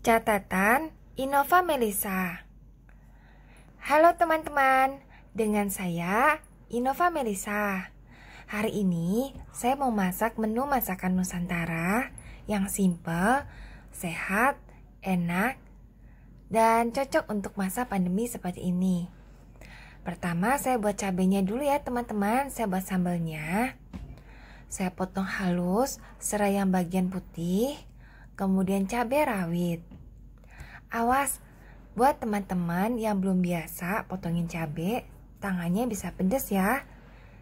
Catatan Innova Melisa. Halo teman-teman, dengan saya Innova Melisa. Hari ini saya mau masak menu masakan Nusantara yang simple, sehat, enak, dan cocok untuk masa pandemi seperti ini. Pertama saya buat cabenya dulu ya teman-teman. Saya buat sambalnya. Saya potong halus serai yang bagian putih, kemudian cabai rawit. Awas, buat teman-teman yang belum biasa potongin cabai, tangannya bisa pedes ya.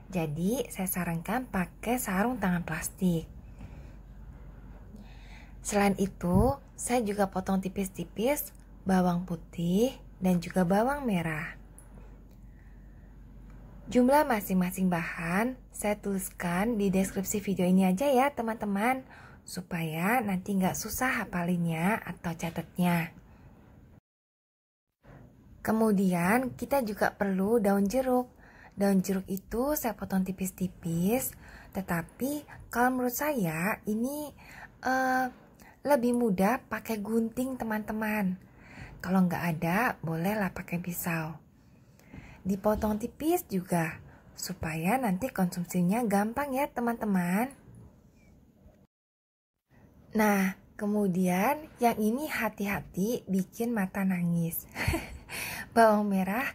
Jadi saya sarankan pakai sarung tangan plastik. Selain itu, saya juga potong tipis-tipis bawang putih dan juga bawang merah. Jumlah masing-masing bahan saya tuliskan di deskripsi video ini aja ya teman-teman, supaya nanti nggak susah hafalinnya atau catatnya. Kemudian kita juga perlu daun jeruk. Daun jeruk itu saya potong tipis-tipis, tetapi kalau menurut saya ini lebih mudah pakai gunting teman-teman. Kalau nggak ada, bolehlah pakai pisau. Dipotong tipis juga, supaya nanti konsumsinya gampang ya teman-teman. Nah, kemudian yang ini hati-hati bikin mata nangis. Bawang merah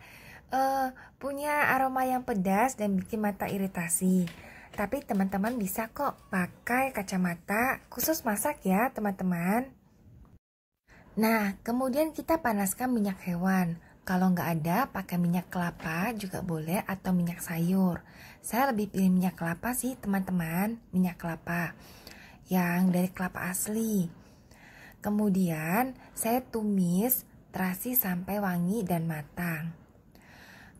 punya aroma yang pedas dan bikin mata iritasi. Tapi teman-teman bisa kok pakai kacamata khusus masak ya teman-teman. Nah, kemudian kita panaskan minyak hewan. Kalau nggak ada, pakai minyak kelapa juga boleh atau minyak sayur. Saya lebih pilih minyak kelapa sih teman-teman, minyak kelapa yang dari kelapa asli. Kemudian saya tumis terasi sampai wangi dan matang.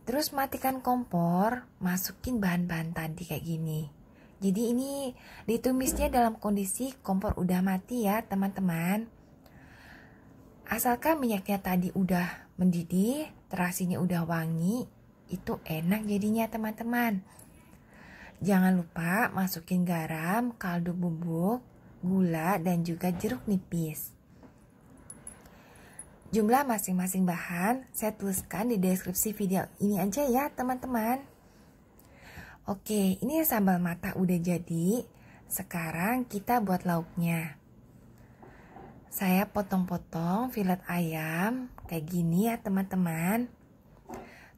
Terus matikan kompor, masukin bahan-bahan tadi kayak gini. Jadi ini ditumisnya dalam kondisi kompor udah mati ya teman-teman. Asalkan minyaknya tadi udah mendidih, terasinya udah wangi, itu enak jadinya teman-teman. Jangan lupa masukin garam, kaldu bubuk, gula, dan juga jeruk nipis. Jumlah masing-masing bahan saya tuliskan di deskripsi video ini aja ya teman-teman. Oke, ini sambal mata udah jadi. Sekarang kita buat lauknya. Saya potong-potong filet ayam kayak gini ya teman-teman.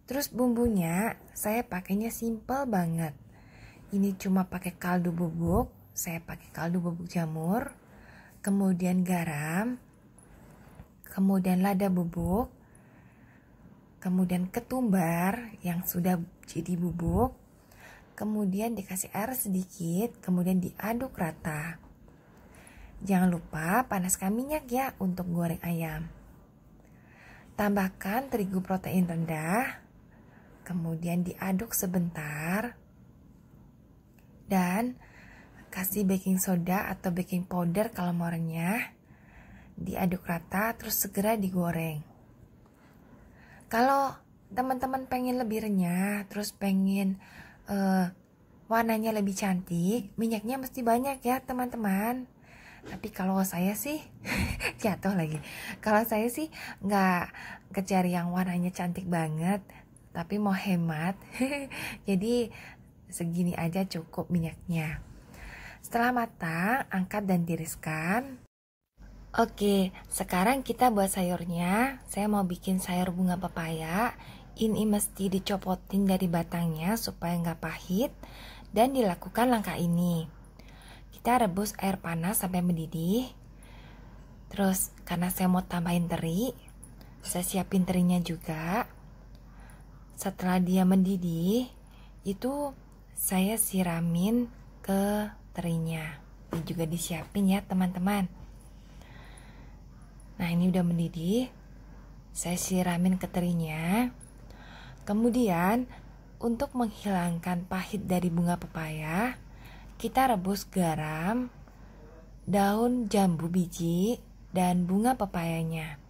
Terus bumbunya saya pakainya simple banget. Ini cuma pakai kaldu bubuk. Saya pakai kaldu bubuk jamur. Kemudian garam. Kemudian lada bubuk, kemudian ketumbar yang sudah jadi bubuk, kemudian dikasih air sedikit, kemudian diaduk rata. Jangan lupa panaskan minyak ya untuk goreng ayam. Tambahkan terigu protein rendah, kemudian diaduk sebentar, dan kasih baking soda atau baking powder kalau mau renyah. Diaduk rata terus segera digoreng. Kalau teman-teman pengen lebih renyah, terus pengen warnanya lebih cantik, minyaknya mesti banyak ya teman-teman. Tapi kalau saya sih jatuh lagi. Kalau saya sih nggak cari yang warnanya cantik banget, tapi mau hemat. Jadi segini aja cukup minyaknya. Setelah matang, angkat dan tiriskan. Oke, sekarang kita buat sayurnya. Saya mau bikin sayur bunga pepaya. Ini mesti dicopotin dari batangnya supaya nggak pahit. Dan dilakukan langkah ini. Kita rebus air panas sampai mendidih. Terus karena saya mau tambahin teri, saya siapin terinya juga. Setelah dia mendidih, itu saya siramin ke terinya. Ini juga disiapin ya teman-teman. Nah ini udah mendidih, saya siramin ke terinya. Kemudian untuk menghilangkan pahit dari bunga pepaya, kita rebus garam, daun jambu biji, dan bunga pepayanya.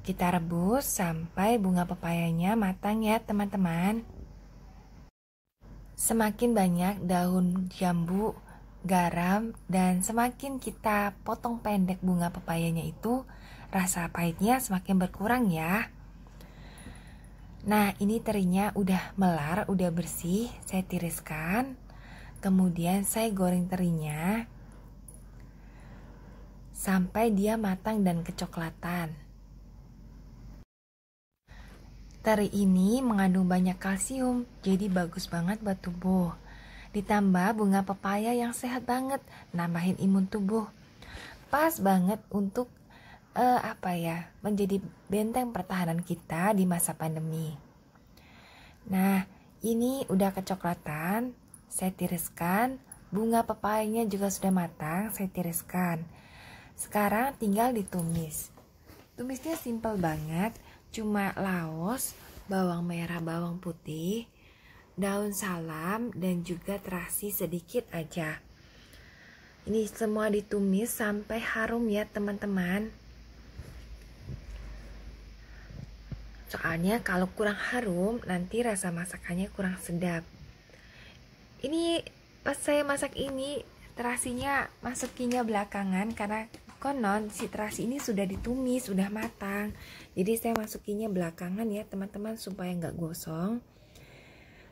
Kita rebus sampai bunga pepayanya matang ya teman-teman. Semakin banyak daun jambu garam, dan semakin kita potong pendek bunga pepayanya itu, rasa pahitnya semakin berkurang ya. Nah, ini terinya udah melar, udah bersih, saya tiriskan. Kemudian saya goreng terinya sampai dia matang dan kecoklatan. Teri ini mengandung banyak kalsium, jadi bagus banget buat tubuh. Ditambah bunga pepaya yang sehat banget, nambahin imun tubuh. Pas banget untuk menjadi benteng pertahanan kita di masa pandemi. Nah, ini udah kecoklatan, saya tiriskan. Bunga pepayanya juga sudah matang, saya tiriskan. Sekarang tinggal ditumis. Tumisnya simple banget, cuma laos, bawang merah, bawang putih, daun salam, dan juga terasi sedikit aja. Ini semua ditumis sampai harum ya teman-teman. Soalnya kalau kurang harum, nanti rasa masakannya kurang sedap. Ini pas saya masak ini, terasinya masukinnya belakangan karena konon si terasi ini sudah ditumis, sudah matang. Jadi saya masukinnya belakangan ya teman-teman supaya nggak gosong.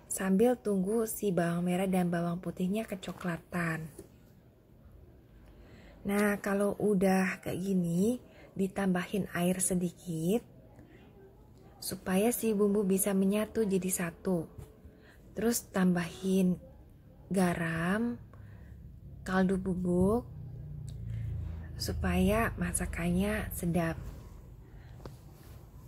Sambil tunggu si bawang merah dan bawang putihnya kecoklatan. Nah, kalau udah kayak gini, ditambahin air sedikit supaya si bumbu bisa menyatu jadi satu. Terus tambahin garam, kaldu bubuk supaya masakannya sedap.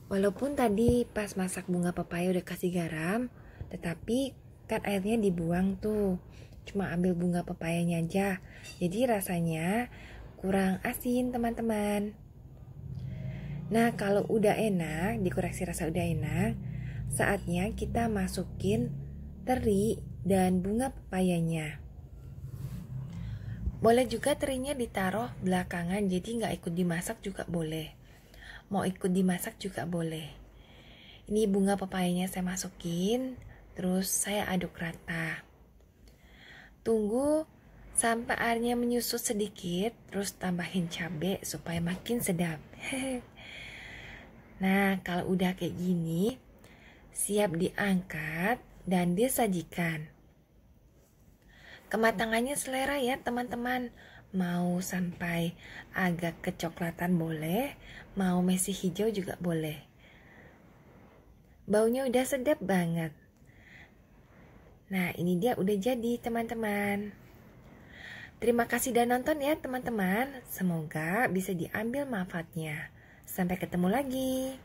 Walaupun tadi pas masak bunga pepaya udah kasih garam, tetapi kan airnya dibuang tuh. Cuma ambil bunga pepayanya aja. Jadi rasanya kurang asin teman-teman. Nah, kalau udah enak, dikoreksi rasa udah enak, saatnya kita masukin teri dan bunga pepayanya. Boleh juga terinya ditaruh belakangan, jadi nggak ikut dimasak juga boleh. Mau ikut dimasak juga boleh. Ini bunga pepayanya saya masukin, terus saya aduk rata. Tunggu sampai airnya menyusut sedikit, terus tambahin cabai supaya makin sedap. Nah, kalau udah kayak gini, siap diangkat dan disajikan. Kematangannya selera ya teman-teman. Mau sampai agak kecoklatan boleh, mau masih hijau juga boleh. Baunya udah sedap banget. Nah, ini dia udah jadi teman-teman. Terima kasih udah nonton ya teman-teman. Semoga bisa diambil manfaatnya. Sampai ketemu lagi.